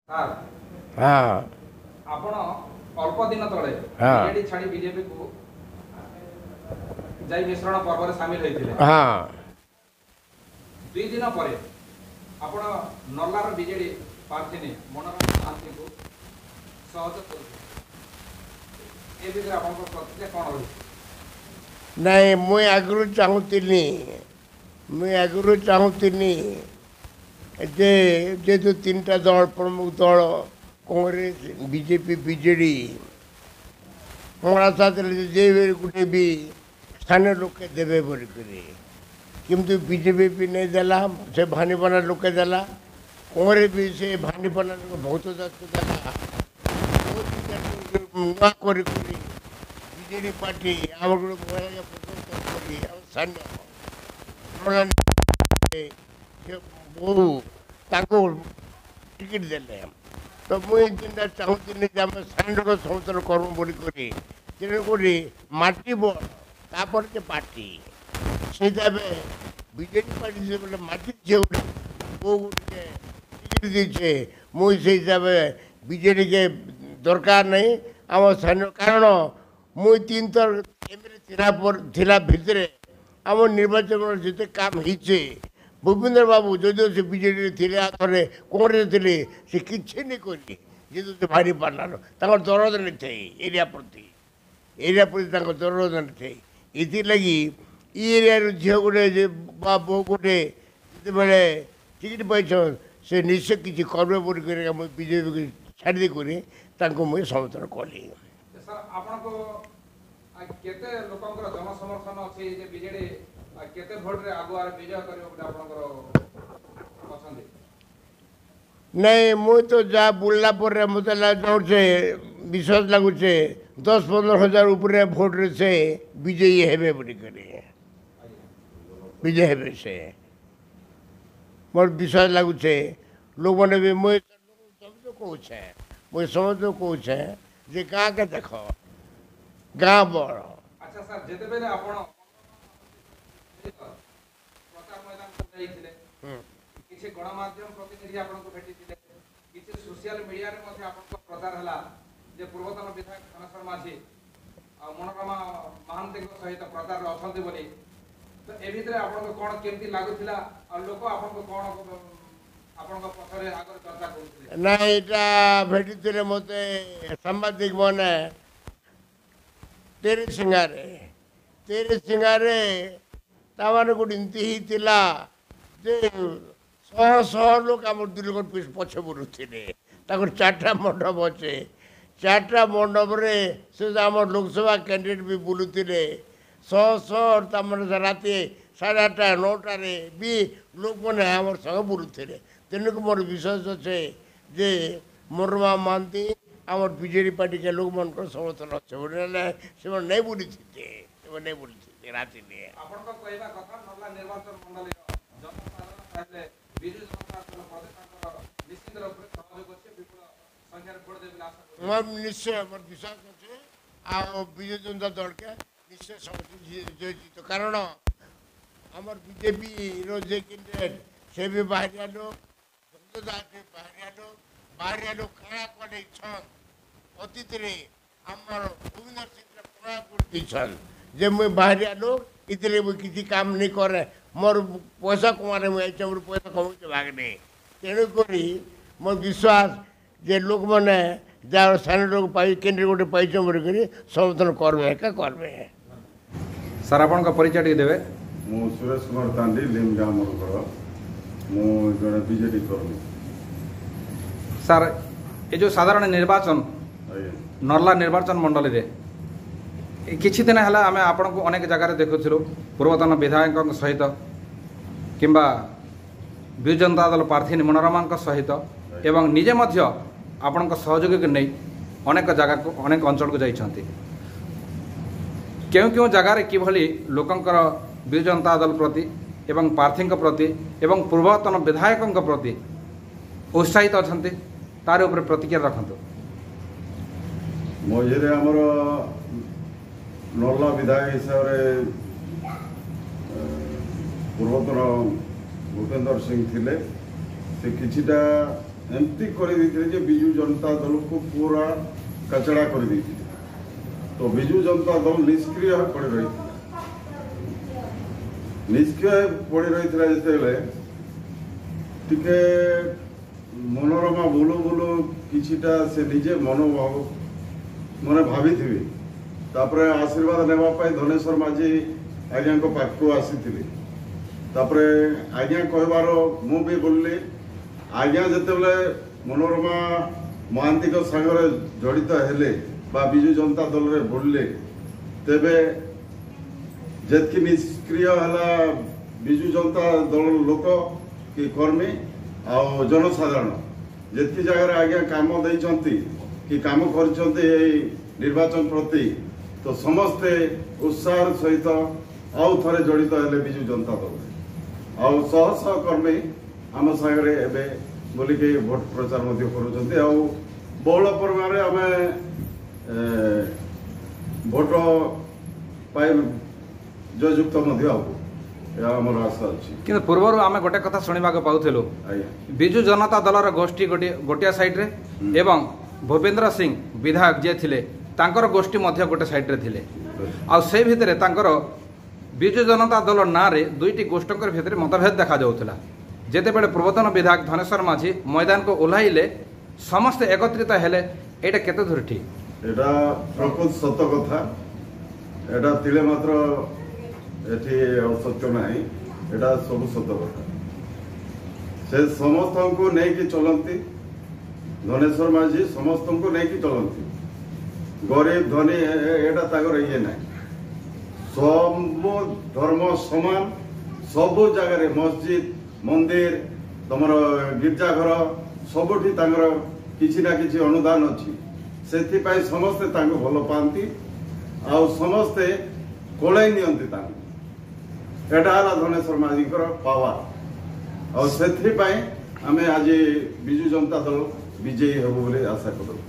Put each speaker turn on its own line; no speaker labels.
हाँ
आपण अल्प दिन तले
हाँ।
बीजेडी छाड़ी बीजेपी को जाई मिश्रण पर्व रे शामिल होइथिले।
हाँ
2 दिन परे आपण नल्लार बीजेडी प्रार्थी मनोरमा महांती को सहयोग करथिले। ए बिगर आपण को प्रतिक्रिया कोन होई?
नहीं मुई आगु चाहूनी जे जेहेतु 3टा दल प्रमुख दल कांग्रेस बीजेपी बीजेडी हमारा साथ जे गोटे भी स्थानीय लोके देवे बोल किंतु बीजेपी भी नहीं देला से भानीपना लोके देला कांग्रेस भी से भानीपना बहुत देला नुआ कर बीजेडी पार्टी आम बहु टिकेट देले तो मुझे जिनटा चाहूनी आम साइंडर समर्थन करमु बोलिकी तेणुक माटी बड़ तापर के पार्टी से बीजेपी पार्टी से बोले माटी झील वो गोटे टिकेट दीचे मुझे हिसाब बीजेडी के दरकार नहीं आम साइंडर कारण मुझे 3 थर थिला भितर आम निर्वाचन जिते काम होइछे भूपेन्द्र बाबू जो से बीजेडी थे आखरे कांग्रेस थे से किसी नहीं करी जेहेतु से भारी पार्लार दरद नहीं थे एरिया प्रति दरद नहीं थे इथिलगी एरिया झील गोटे बो गोटे जिते टिकेट पाई से निश्चय किसी करवे बोल बीजेपी छाड़ी मुझे समर्थन कली।
सर आपण को केते लोकंकर जन समर्थन अछि जे बीजेडी केते भोट रे आगुआर विजय करियो बडा आपनकर पसंद?
नहीं मुझे तो जा बुलला पर मत लगे विश्वास लगुचे 10-15 हजार ऊपर भोट रे से विजयी हेबे बोली विजय हेबे से मोर विश्वास लगुचे लोग मैंने भी मुझे समझ कहूँ जे गाँ के देख गाँ बड़।
अच्छा सर जेते बेले आपण प्रचार मैदान को जाइथिले किछि गणमाध्यम प्रतिनिधि आपण को भेटिथिले किछि सोशल मीडिया रे मध्ये आपण को प्रचार हला जे पूर्वतन विधायक घनश्याम माझी आ मनोरमा महांती को सहित प्रचार रे अछंती बोली तो ए भितरे आपण को कोन केमती लागुथिला आ लोक आपण को कोन आपण को पछरे आगर चर्चा करथिले?
ना एटा भेटिथिले मते सांबादिक माने तेरे सिंगारे तावाने गोटे इमती ही थिला जे 100 लोग आम दिलगढ़ पछे बुलुले 4टा मंडप अच्छे 4टा मंडप रे से आम लोकसभा कैंडिडेट भी बुलुले 100 राति 8:30 9टारे भी लोक मैंने आम संग बुलुले तेणुक मोर विश्वास अच्छे जे मनोरमा महांती आम बीजेडी पार्टी के लोक मन समर्थन अच्छे से नहीं बुली राति
आपण को कहबा कथा नल्ला निर्वाचन मंडली जनसाधारण चाहे बिजु जनता दल प्रदेश निश्चित रूप से सहयोग अछि विपुल संख्या भोट देबे आशा
मोर निश्चय मोर विश्वास अच्छे आ बिजु जनता दल के निश्चय जीत कारण आमर बीजेपी रो जे कैंडिडेट से भी बाहरिया लोग बाहरिया लोग खड़ा करे छन अतीत रे हमर भूपेंद्र सिंह खड़ा कर छन जे मैं बाहरिया लोग इतने किसी काम नहीं करे मोर पैसा कमाने में मोर पैसा कमाते भागने तेणुक मोर विश्वास जे लोक मैंने जार सेनेटर पाई केंद्र गोटे पाई बोल समर्थन करवे।
सर आपण का परिचय टी देबे?
मु सुरेश कुमार तांडी लिमगा मोर मु जने बीजेडी कर्मी।
सर ये जो साधारण निर्वाचन नर्ला निर्वाचन मंडली रे किछि दिन है आम आपण को अनेक जगह देखुलु पूर्वतन विधायक सहित किंबा विजु जनता दल प्रार्थी मनोरमा सहित एवं निजे मध्य आपण सहयोगी को नहीं अनेक जगह को अनेक अंचल को जाइछंती क्यों क्यों जगार किभली लोकंकर विजु जनता दल प्रति एवं प्रार्थी प्रति एवं पूर्वतन विधायक प्रति उत्साहित अछंती तार ऊपर प्रतिक्रिया रखंतु।
मझे आमर नल्ला विधायक हिसाब से पूर्वतन भूपेंद्र सिंह थिले से किछिटा एमती कर विजु जनता दल को पूरा कचड़ा कर तो विजु जनता दल निष्क्रिय पड़ रही निष्क्रिय पड़ रही जिते टिके मनोरमा बोलो बोलो किछिटा से निजे मनोभाव मैंने भावी थी तापर आशीर्वाद नेवाई धनेश्वर माझी आज्ञा पाख को आसी आज्ञा कहबार मु भी बोलली आज्ञा जिते मनोरमा महांती सांगे जड़ित हेले विजु जनता दल रे बोलले तेबे जेतकी निष्क्रिय है विजु जनता दल लोक कि कर्मी आ जनसाधारण जेतकी जगह आज्ञा काम देइचंती कि काम करचंती निर्वाचन प्रति तो समस्ते उत्साह सहित आउ थे जड़ित हेले विजु जनता दल आउ शह शह कर्मी आम सागर एवं बोलिकी भोट प्रचार कर बहुल परिमाण आम भोट पाई जययुक्त आमर आशा अच्छी
कि पूर्व आम गोटे कथा शुणा पाऊलु विजु जनता दलर गोष्ठी गोटिया साइड्रे एवं भूपेन्द्र सिंह विधायक जे थिले तांकर गोष्ठी मध्य गोटे साइड्रे थिले आ से भितर तांकर विजु जनता दल ना रे दुईटी गोष्ठी भितर मतभेद देखा जाउथला जेते बेले पूर्वतन विधायक धनेश्वर माझी मैदान को ओह्लाइले समस्ते एकत्रित हेले एटा केते दूर ठीक
एटा प्रकृत सत कथा एटा तिले मात्र एठी असत्य नाही एटा सब सत कथा से समस्त को नहीं कि चलती धनेश्वर माझी समस्त को नहीं कि चलती गरीब धनी एटा तागर ये ना सब धर्म समान सब जगह मस्जिद मंदिर तुम गिरजाघर सबुठी किसी ना किसी अनुदान अच्छी से समस्ते भल पाती आ समस्ते कोलाई नियंती एटा धनेश्वर माझी पावर आम आज विजु जनता दल विजयी हेबु बोली आशा करूँ।